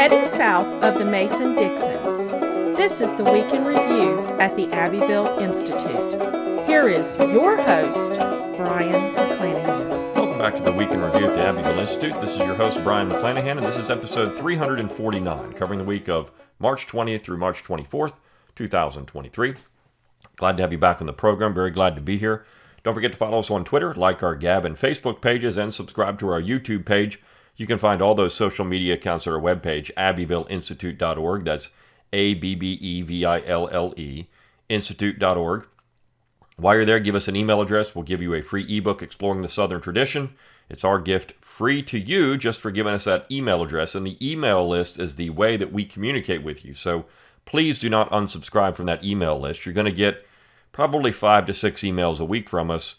heading south of the Mason-Dixon. This is the Week in Review at the Abbeville Institute. Here is your host, Brian McClanahan. Welcome back to the Week in Review at the Abbeville Institute. This is your host, Brian McClanahan, and this is episode 349, covering the week of March 20th through March 24th, 2023. Glad to have you back on the program. Very glad to be here. Don't forget to follow us on Twitter, like our Gab and Facebook pages, and subscribe to our YouTube page. You can find all those social media accounts at our webpage, abbevilleinstitute.org. That's Abbeville, institute.org. While you're there, give us an email address. We'll give you a free ebook, Exploring the Southern Tradition. It's our gift free to you just for giving us that email address. And the email list is the way that we communicate with you. So please do not unsubscribe from that email list. You're going to get probably 5 to 6 emails a week from us.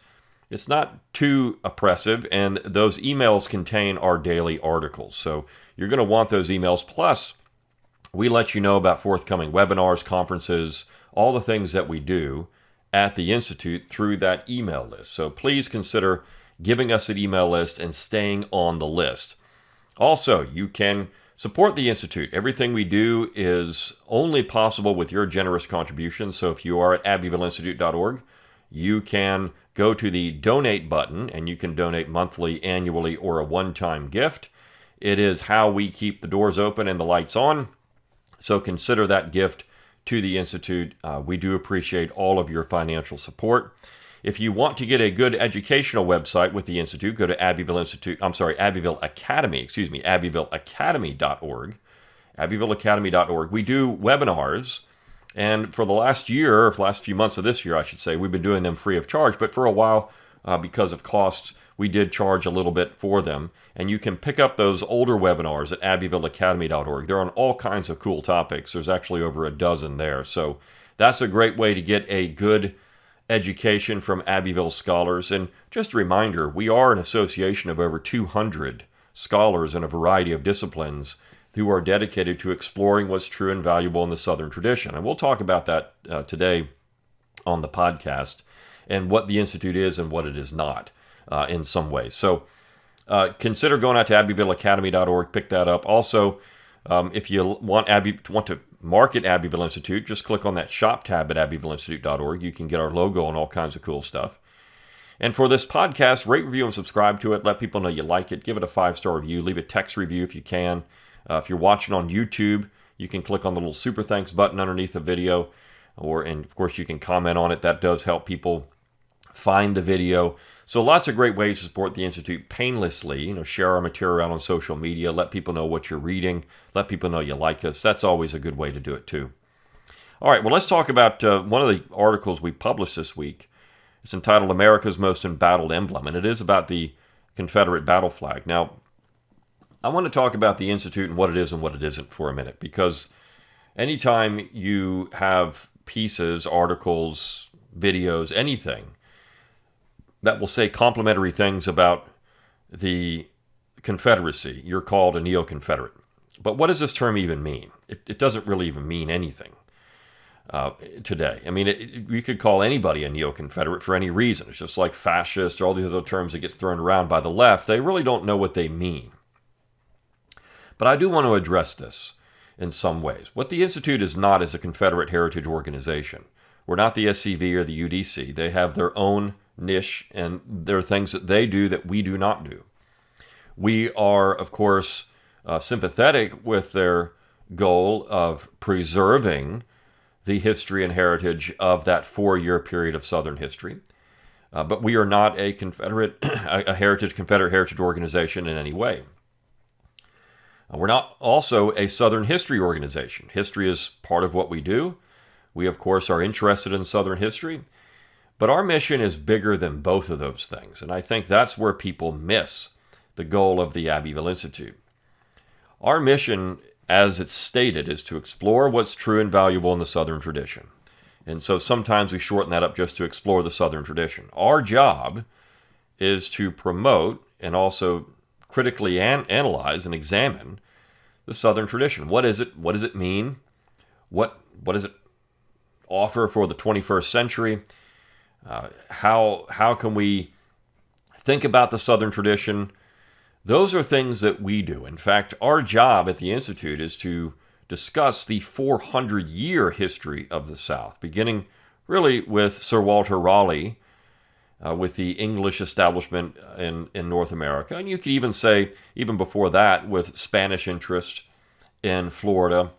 It's not too oppressive, and those emails contain our daily articles. So you're going to want those emails. Plus, we let you know about forthcoming webinars, conferences, all the things that we do at the Institute through that email list. So please consider giving us an email list and staying on the list. Also, you can support the Institute. Everything we do is only possible with your generous contributions. So if you are at abbevilleinstitute.org, you can go to the donate button and you can donate monthly, annually, or a one-time gift. It is how we keep the doors open and the lights on. So consider that gift to the Institute. We do appreciate all of your financial support. If you want to get a good educational website with the Institute, go to Abbeville Academy, abbevilleacademy.org. Abbevilleacademy.org. We do webinars, and for the last few months of this year, I should say, we've been doing them free of charge, but for a while, because of costs, we did charge a little bit for them, and you can pick up those older webinars at abbevilleacademy.org. They're on all kinds of cool topics. There's actually over a dozen there, so that's a great way to get a good education from Abbeville scholars. And just a reminder, we are an association of over 200 scholars in a variety of disciplines who are dedicated to exploring what's true and valuable in the Southern tradition. And we'll talk about that today on the podcast, and what the Institute is and what it is not in some ways. So consider going out to abbevilleacademy.org, pick that up. Also, if you want to market Abbeville Institute, just click on that shop tab at abbevilleinstitute.org. You can get our logo and all kinds of cool stuff. And for this podcast, rate, review, and subscribe to it. Let people know you like it. Give it a 5-star review. Leave a text review if you can. If you're watching on YouTube, you can click on the little super thanks button underneath the video, and of course you can comment on it. That does help people find the video. So lots of great ways to support the Institute painlessly. Share our material out on social media. Let people know what you're reading. Let people know you like us. That's always a good way to do it too. All right, well, let's talk about one of the articles we published this week. It's entitled America's Most Embattled Emblem, and it is about the Confederate battle flag. Now, I want to talk about the Institute and what it is and what it isn't for a minute, because anytime you have pieces, articles, videos, anything that will say complimentary things about the Confederacy, you're called a neo-Confederate. But what does this term even mean? It doesn't really even mean anything today. I mean, you could call anybody a neo-Confederate for any reason. It's just like fascist or all these other terms that get thrown around by the left. They really don't know what they mean. But I do want to address this in some ways. What the Institute is not is a Confederate heritage organization. We're not the SCV or the UDC. They have their own niche, and there are things that they do that we do not do. We are, of course, sympathetic with their goal of preserving the history and heritage of that 4-year period of Southern history. But we are not a Confederate heritage organization in any way. We're not also a Southern history organization. History is part of what we do. We, of course, are interested in Southern history. But our mission is bigger than both of those things. And I think that's where people miss the goal of the Abbeville Institute. Our mission, as it's stated, is to explore what's true and valuable in the Southern tradition. And so sometimes we shorten that up just to explore the Southern tradition. Our job is to promote and also critically analyze and examine the Southern tradition. What is it? What does it mean? What does it offer for the 21st century? How can we think about the Southern tradition Those are things that we do. In fact, our job at the Institute is to discuss the 400-year history of the South, beginning really with Sir Walter Raleigh, with the English establishment in North America. And you could even say, even before that, with Spanish interest in Florida.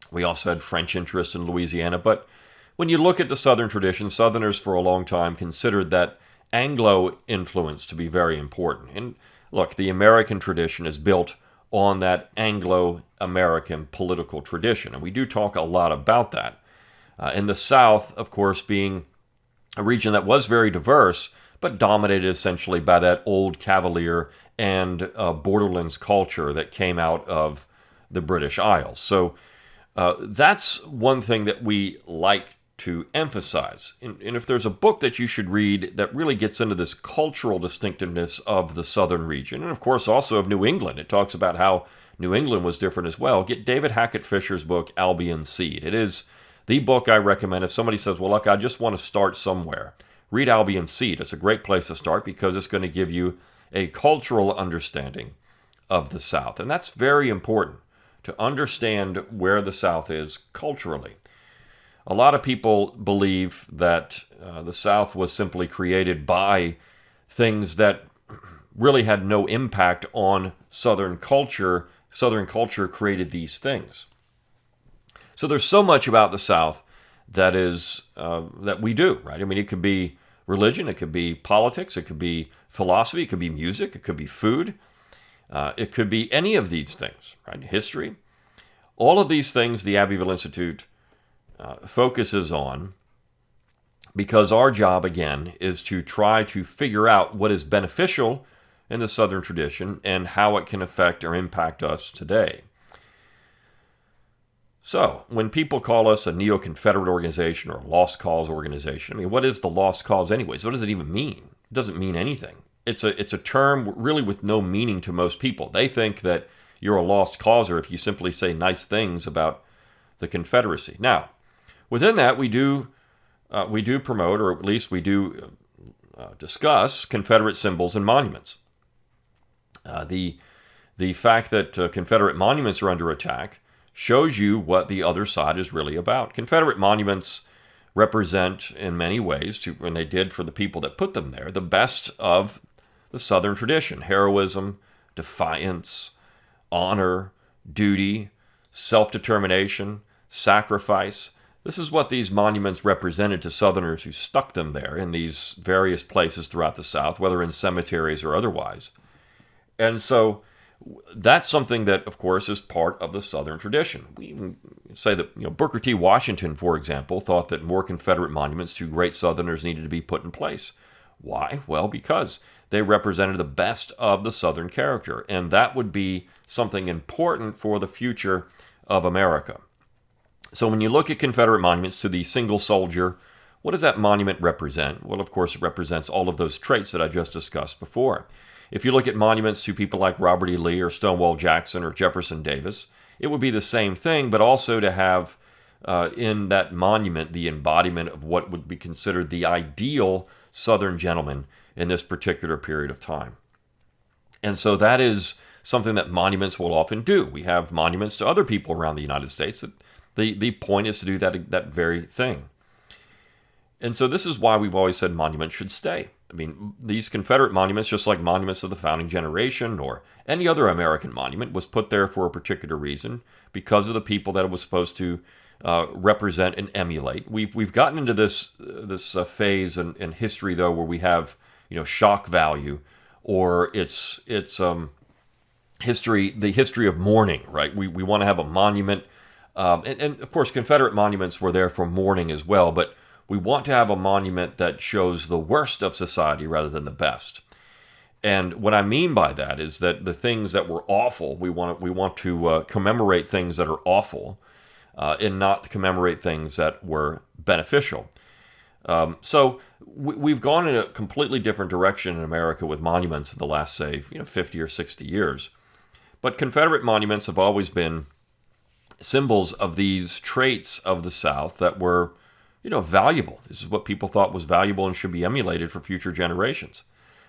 We also had French interest in Louisiana. But when you look at the Southern tradition, Southerners for a long time considered that Anglo influence to be very important. And look, the American tradition is built on that Anglo-American political tradition. And we do talk a lot about that. In the South, of course, being a region that was very diverse, but dominated essentially by that old Cavalier and Borderlands culture that came out of the British Isles. So that's one thing that we like to emphasize. And if there's a book that you should read that really gets into this cultural distinctiveness of the southern region, and of course also of New England, it talks about how New England was different as well, get David Hackett Fisher's book, Albion Seed. It is the book I recommend if somebody says, well, look, I just want to start somewhere. Read Albion Seed. It's a great place to start because it's going to give you a cultural understanding of the South. And that's very important, to understand where the South is culturally. A lot of people believe that the South was simply created by things that really had no impact on Southern culture. Southern culture created these things. So there's so much about the South that is that we do, right? I mean, it could be religion, it could be politics, it could be philosophy, it could be music, it could be food, it could be any of these things, right? History. All of these things the Abbeville Institute focuses on, because our job, again, is to try to figure out what is beneficial in the Southern tradition and how it can affect or impact us today. So, when people call us a neo-Confederate organization or a lost cause organization, I mean, what is the lost cause anyways? What does it even mean? It doesn't mean anything. It's a term really with no meaning to most people. They think that you're a lost causer if you simply say nice things about the Confederacy. Now, within that, we do promote, or at least we do discuss, Confederate symbols and monuments. The fact that Confederate monuments are under attack shows you what the other side is really about. Confederate monuments represent, in many ways, and they did for the people that put them there, the best of the Southern tradition: heroism, defiance, honor, duty, self-determination, sacrifice. This is what these monuments represented to Southerners who stuck them there in these various places throughout the South, whether in cemeteries or otherwise. And so that's something that, of course, is part of the Southern tradition. We even say that, Booker T. Washington, for example, thought that more Confederate monuments to great Southerners needed to be put in place. Why? Well, because they represented the best of the Southern character, and that would be something important for the future of America. So when you look at Confederate monuments to the single soldier, what does that monument represent? Well, of course, it represents all of those traits that I just discussed before. If you look at monuments to people like Robert E. Lee or Stonewall Jackson or Jefferson Davis, it would be the same thing, but also to have in that monument the embodiment of what would be considered the ideal Southern gentleman in this particular period of time. And so that is something that monuments will often do. We have monuments to other people around the United States. The point is to do that very thing. And so this is why we've always said monuments should stay. I mean, these Confederate monuments, just like monuments of the founding generation or any other American monument, was put there for a particular reason because of the people that it was supposed to represent and emulate. We've gotten into this phase in history, though, where we have shock value, or it's history, the history of mourning, right? We want to have a monument, and of course Confederate monuments were there for mourning as well, but we want to have a monument that shows the worst of society rather than the best. And what I mean by that is that the things that were awful, we want to commemorate things that are awful, and not commemorate things that were beneficial. So we've gone in a completely different direction in America with monuments in the last, say, 50 or 60 years. But Confederate monuments have always been symbols of these traits of the South that were valuable. This is what people thought was valuable and should be emulated for future generations.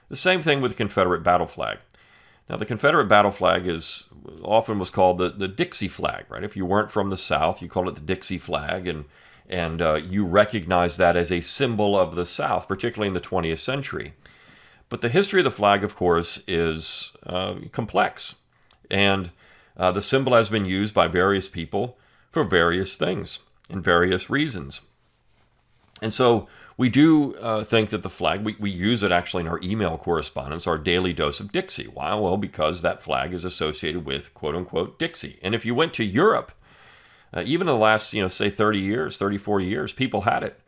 The same thing with the Confederate battle flag. Now, the Confederate battle flag often was called the Dixie flag, right? If you weren't from the South, you called it the Dixie flag, and you recognized that as a symbol of the South, particularly in the 20th century. But the history of the flag, of course, is complex, and the symbol has been used by various people for various things and various reasons. And so we do think that the flag, we use it actually in our email correspondence, our daily dose of Dixie. Why? Well, because that flag is associated with quote-unquote Dixie. And if you went to Europe, even in the last, say 30 years, 30, 40 years, people had it.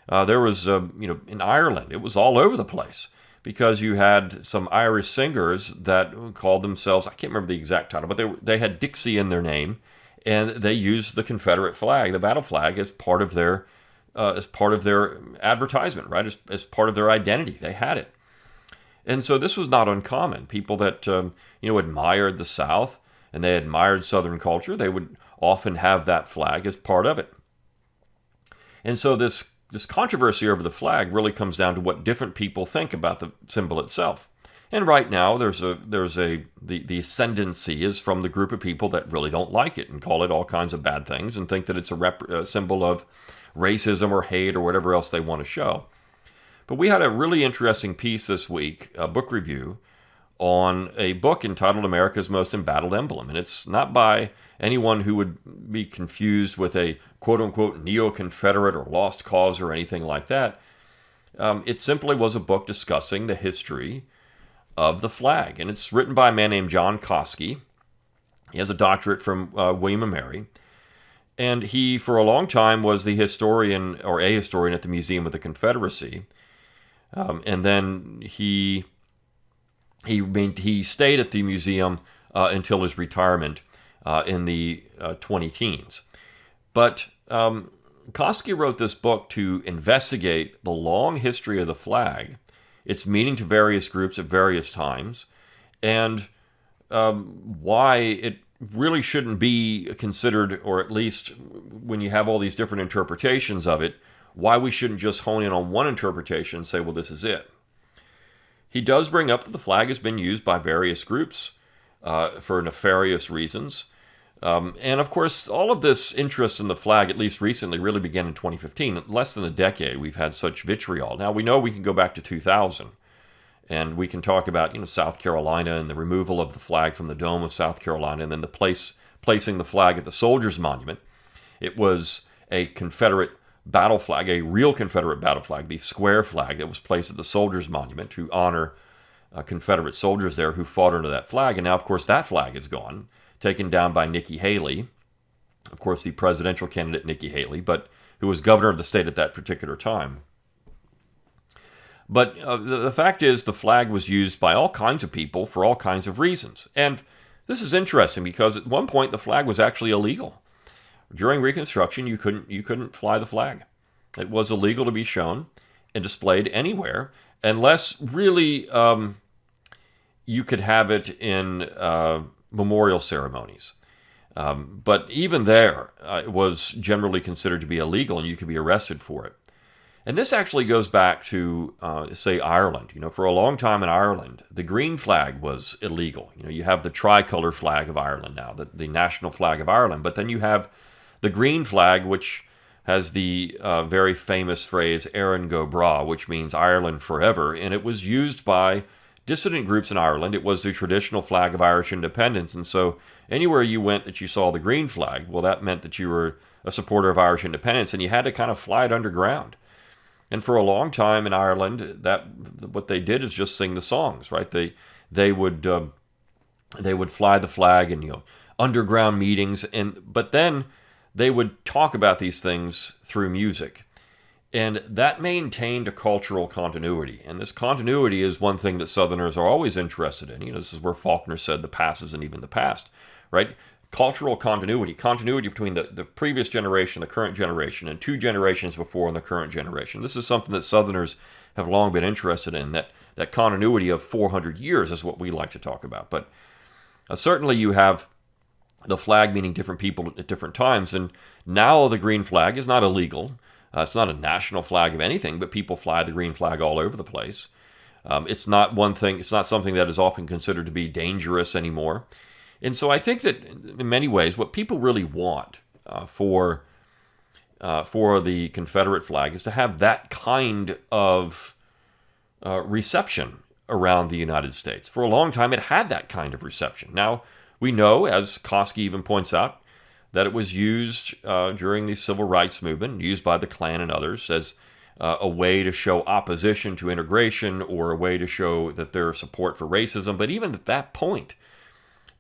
There was, in Ireland, it was all over the place because you had some Irish singers that called themselves, I can't remember the exact title, but they had Dixie in their name, and they used the Confederate flag, the battle flag, as part of their advertisement, right? As part of their identity. They had it. And so this was not uncommon. People that, admired the South and they admired Southern culture, they would often have that flag as part of it. And so this controversy over the flag really comes down to what different people think about the symbol itself. And right now, the ascendancy is from the group of people that really don't like it and call it all kinds of bad things and think that it's a symbol of racism or hate or whatever else they want to show. But we had a really interesting piece this week, a book review, on a book entitled America's Most Embattled Emblem. And it's not by anyone who would be confused with a quote-unquote neo-Confederate or lost cause or anything like that. It simply was a book discussing the history of the flag. And it's written by a man named John Koski. He has a doctorate from William & Mary. And he, for a long time, was the historian, or a historian at the Museum of the Confederacy. And then he stayed at the museum until his retirement in the 20-teens. But Koski wrote this book to investigate the long history of the flag, its meaning to various groups at various times, and why it really shouldn't be considered, or at least when you have all these different interpretations of it, why we shouldn't just hone in on one interpretation and say, well, this is it. He does bring up that the flag has been used by various groups for nefarious reasons. And of course, all of this interest in the flag, at least recently, really began in 2015. In less than a decade, we've had such vitriol. Now, we know we can go back to 2000. And we can talk about, South Carolina and the removal of the flag from the dome of South Carolina, and then placing the flag at the Soldiers' Monument. It was a Confederate battle flag, a real Confederate battle flag, the square flag that was placed at the Soldiers' Monument to honor Confederate soldiers there who fought under that flag. And now, of course, that flag is gone, taken down by Nikki Haley, of course, the presidential candidate Nikki Haley, but who was governor of the state at that particular time. But the fact is, the flag was used by all kinds of people for all kinds of reasons. And this is interesting because at one point the flag was actually illegal. During Reconstruction, you couldn't fly the flag. It was illegal to be shown and displayed anywhere unless really you could have it in memorial ceremonies. But even there, it was generally considered to be illegal, and you could be arrested for it. And this actually goes back to, say, Ireland. For a long time in Ireland, the green flag was illegal. You have the tricolour flag of Ireland now, the national flag of Ireland. But then you have the green flag, which has the very famous phrase, Éireann go bragh, which means Ireland forever. And it was used by dissident groups in Ireland. It was the traditional flag of Irish independence. And so anywhere you went that you saw the green flag, well, that meant that you were a supporter of Irish independence, and you had to kind of fly it underground. And for a long time in Ireland, what they did is just sing the songs, right? They would fly the flag in underground meetings, but then they would talk about these things through music, and that maintained a cultural continuity. And this continuity is one thing that Southerners are always interested in. This is where Faulkner said the past isn't even the past, right? Cultural continuity between the previous generation, the current generation, and two generations before in the current generation. This is something that Southerners have long been interested in, that continuity of 400 years is what we like to talk about. But certainly you have the flag meaning different people at different times, and now the green flag is not illegal. It's not a national flag of anything, but people fly the green flag all over the place. It's not one thing. It's not something that is often considered to be dangerous anymore. And so I think that in many ways, what people really want for the Confederate flag is to have that kind of reception around the United States. For a long time, it had that kind of reception. Now, we know, as Koski even points out, that it was used during the Civil Rights Movement, used by the Klan and others as a way to show opposition to integration or a way to show that their support for racism. But even at that point,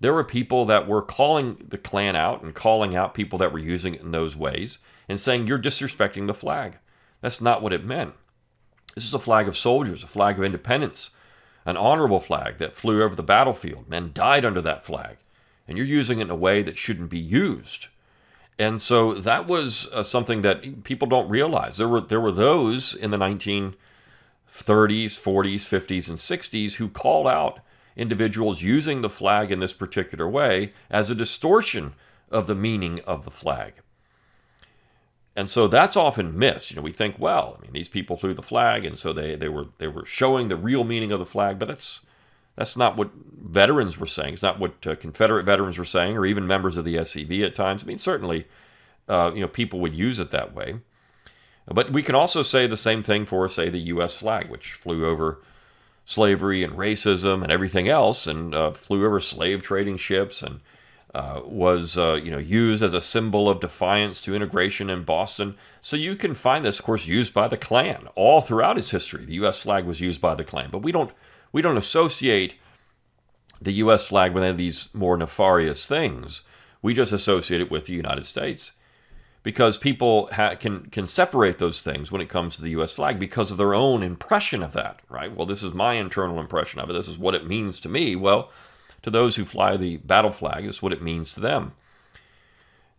there were people that were calling the Klan out and calling out people that were using it in those ways and saying, you're disrespecting the flag. That's not what it meant. This is a flag of soldiers, a flag of independence, an honorable flag that flew over the battlefield. Men died under that flag. And you're using it in a way that shouldn't be used. And so that was something that people don't realize. There were those in the 1930s, 40s, 50s, and 60s who called out individuals using the flag in this particular way as a distortion of the meaning of the flag. And so that's often missed. We think, well, these people flew the flag, and so they were showing the real meaning of the flag, but that's not what veterans were saying. It's not what Confederate veterans were saying, or even members of the SCV at times. Certainly, people would use it that way. But we can also say the same thing for, say, the U.S. flag, which flew over slavery and racism and everything else, and flew over slave trading ships, and was used as a symbol of defiance to integration in Boston. So you can find this, of course, used by the Klan all throughout its history. The U.S. flag was used by the Klan, but we don't associate the U.S. flag with any of these more nefarious things. We just associate it with the United States because people can separate those things when it comes to the U.S. flag because of their own impression of that, right? Well, this is my internal impression of it. This is what it means to me. Well, to those who fly the battle flag, this is what it means to them.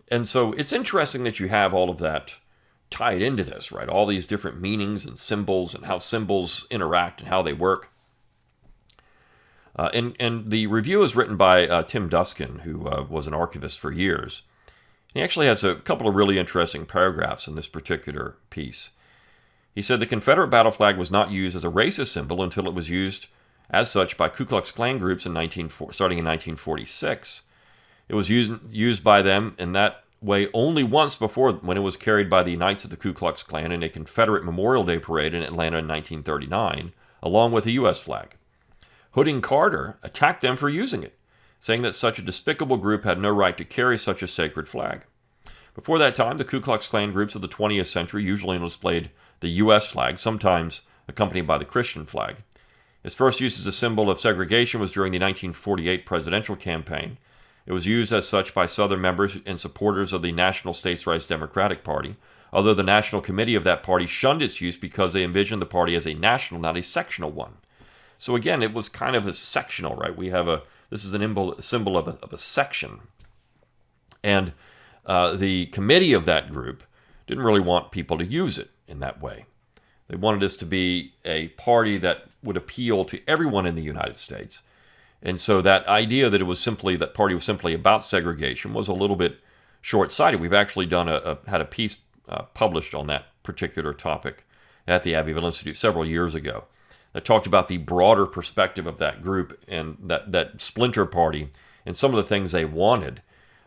And so it's interesting that you have all of that tied into this, right? All these different meanings and symbols and how symbols interact and how they work. And the review is written by Tim Duskin, who was an archivist for years. He actually has a couple of really interesting paragraphs in this particular piece. He said the Confederate battle flag was not used as a racist symbol until it was used as such by Ku Klux Klan groups starting in 1946. It was used by them in that way only once before, when it was carried by the Knights of the Ku Klux Klan in a Confederate Memorial Day parade in Atlanta in 1939, along with the U.S. flag. Hood and Carter attacked them for using it, saying that such a despicable group had no right to carry such a sacred flag. Before that time, the Ku Klux Klan groups of the 20th century usually displayed the U.S. flag, sometimes accompanied by the Christian flag. Its first use as a symbol of segregation was during the 1948 presidential campaign. It was used as such by Southern members and supporters of the National States Rights Democratic Party, although the National Committee of that party shunned its use because they envisioned the party as a national, not a sectional one. So again, it was kind of a sectional, right? This is a symbol of a section. And the committee of that group didn't really want people to use it in that way. They wanted this to be a party that would appeal to everyone in the United States. And so that idea that party was simply about segregation was a little bit short-sighted. We've actually had a piece published on that particular topic at the Abbeville Institute several years ago that talked about the broader perspective of that group and that splinter party and some of the things they wanted.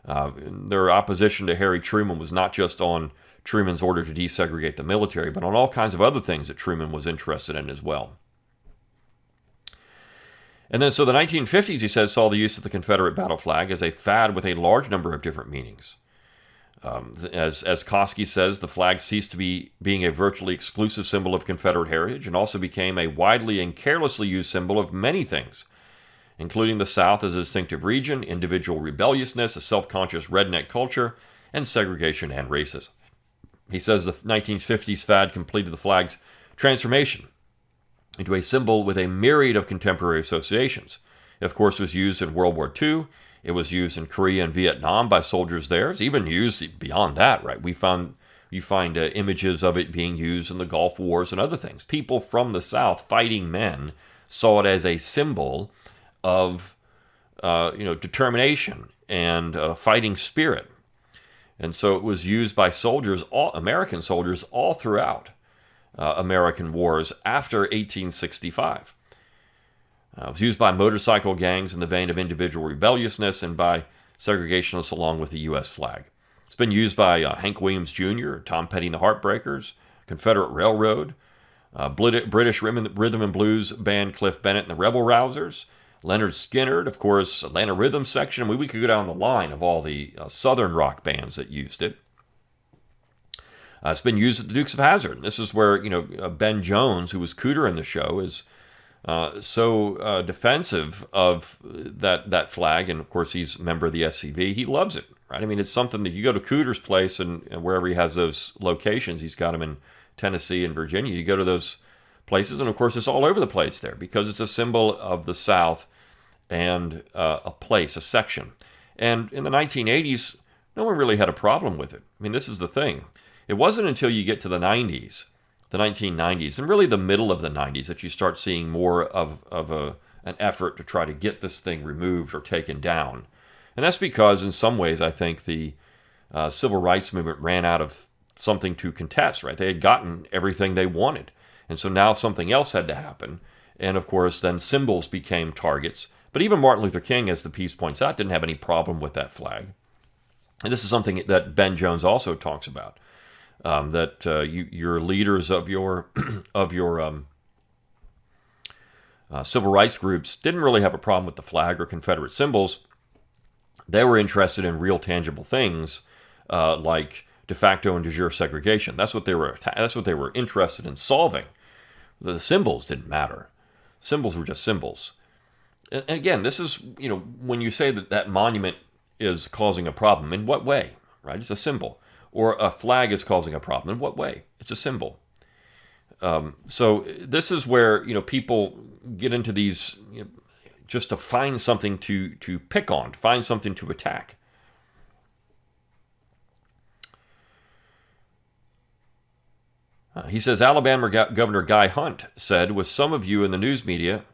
Their opposition to Harry Truman was not just on Truman's order to desegregate the military, but on all kinds of other things that Truman was interested in as well. And then so the 1950s, he says, saw the use of the Confederate battle flag as a fad with a large number of different meanings. As Koski says, the flag ceased to be being a virtually exclusive symbol of Confederate heritage and also became a widely and carelessly used symbol of many things, including the South as a distinctive region, individual rebelliousness, a self-conscious redneck culture, and segregation and racism. He says the 1950s fad completed the flag's transformation into a symbol with a myriad of contemporary associations. It, of course, was used in World War II. It was used in Korea and Vietnam by soldiers there. It's even used beyond that, right? You find images of it being used in the Gulf Wars and other things. People from the South, fighting men, saw it as a symbol of determination and fighting spirit. And so it was used by American soldiers all throughout American wars after 1865. It was used by motorcycle gangs in the vein of individual rebelliousness and by segregationists along with the U.S. flag. It's been used by Hank Williams Jr., Tom Petty and the Heartbreakers, Confederate Railroad, British rhythm and blues band Cliff Bennett and the Rebel Rousers, Leonard Skinner, of course, Atlanta Rhythm Section. We could go down the line of all the Southern rock bands that used it. It's been used at the Dukes of Hazzard. This is where Ben Jones, who was Cooter in the show, is so defensive of that flag, and of course he's a member of the SCV. He loves it, right? I mean, it's something that you go to Cooter's place and wherever he has those locations, he's got them in Tennessee and Virginia. You go to those places, and of course it's all over the place there because it's a symbol of the South and a place, a section. And in the 1980s, no one really had a problem with it. I mean, this is the thing. It wasn't until you get to the 90s, the 1990s, and really the middle of the 90s that you start seeing more of an effort to try to get this thing removed or taken down. And that's because in some ways I think the civil rights movement ran out of something to contest, right? They had gotten everything they wanted. And so now something else had to happen. And of course, then symbols became targets. But even Martin Luther King, as the piece points out, didn't have any problem with that flag. And this is something that Ben Jones also talks about. That your leaders of your civil rights groups didn't really have a problem with the flag or Confederate symbols. They were interested in real tangible things like de facto and de jure segregation. That's what they were interested in solving. The symbols didn't matter. Symbols were just symbols. And again, this is when you say that monument is causing a problem, in what way? Right? It's a symbol. Or a flag is causing a problem. In what way? It's a symbol. So this is where people get into these just to find something to pick on, to find something to attack. He says Alabama Governor Guy Hunt said, "With some of you in the news media,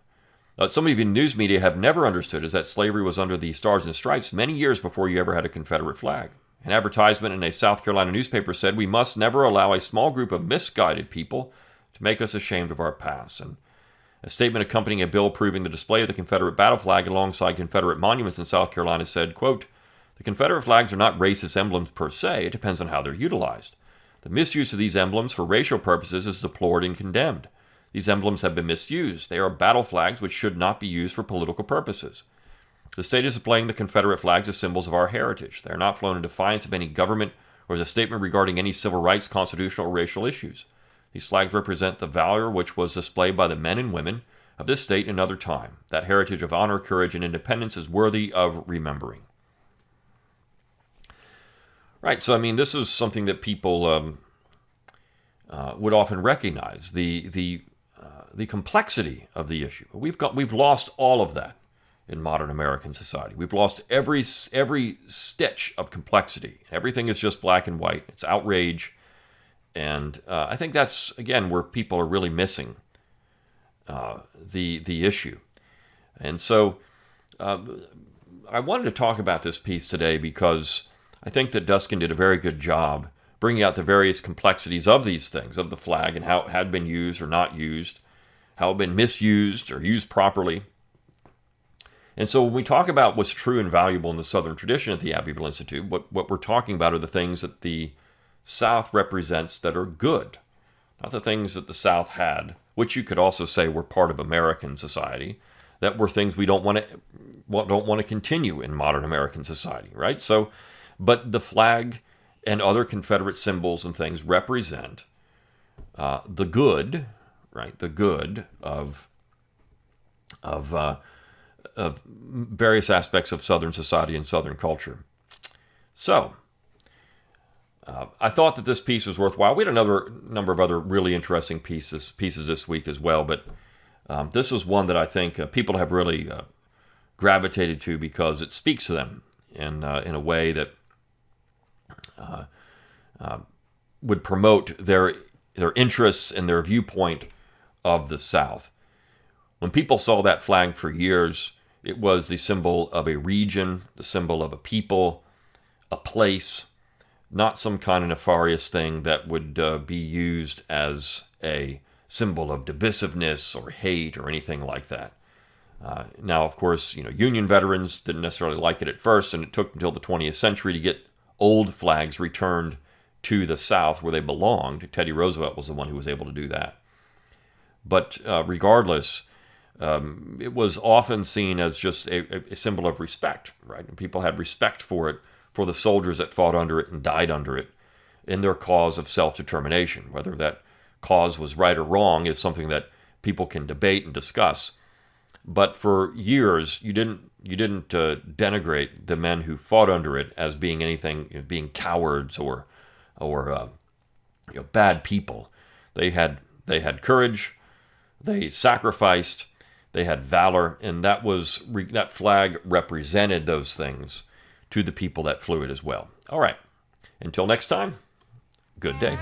have never understood is that slavery was under the Stars and Stripes many years before you ever had a Confederate flag." An advertisement in a South Carolina newspaper said, "We must never allow a small group of misguided people to make us ashamed of our past." And a statement accompanying a bill approving the display of the Confederate battle flag alongside Confederate monuments in South Carolina said, quote, "The Confederate flags are not racist emblems per se. It depends on how they're utilized. The misuse of these emblems for racial purposes is deplored and condemned. These emblems have been misused. They are battle flags which should not be used for political purposes. The state is displaying the Confederate flags as symbols of our heritage. They are not flown in defiance of any government or as a statement regarding any civil rights, constitutional, or racial issues. These flags represent the valor which was displayed by the men and women of this state in another time. That heritage of honor, courage, and independence is worthy of remembering." Right, so I mean, this is something that people would often recognize, the complexity of the issue. We've lost all of that in modern American society. We've lost every stitch of complexity. Everything is just black and white. It's outrage. And I think that's, again, where people are really missing the issue. And so I wanted to talk about this piece today because I think that Duskin did a very good job bringing out the various complexities of these things, of the flag and how it had been used or not used, how it had been misused or used properly. And so when we talk about what's true and valuable in the Southern tradition at the Abbeville Institute, what we're talking about are the things that the South represents that are good, not the things that the South had, which you could also say were part of American society, that were things we don't want to continue in modern American society, right? So, but the flag and other Confederate symbols and things represent the good, right? The good of various aspects of Southern society and Southern culture. So, I thought that this piece was worthwhile. We had another number of other really interesting pieces this week as well, but this was one that I think people have really gravitated to because it speaks to them in a way that would promote their interests and their viewpoint of the South. When people saw that flag for years, it was the symbol of a region, the symbol of a people, a place, not some kind of nefarious thing that would be used as a symbol of divisiveness or hate or anything like that. Now, of course, Union veterans didn't necessarily like it at first, and it took until the 20th century to get old flags returned to the South where they belonged. Teddy Roosevelt was the one who was able to do that. But regardless, it was often seen as just a symbol of respect, right? And people had respect for it, for the soldiers that fought under it and died under it in their cause of self-determination. Whether that cause was right or wrong is something that people can debate and discuss. But for years, you didn't denigrate the men who fought under it as being anything, being cowards or bad people. They had courage, they sacrificed, they had valor, and that flag represented those things to the people that flew it as well. All right, until next time, good day.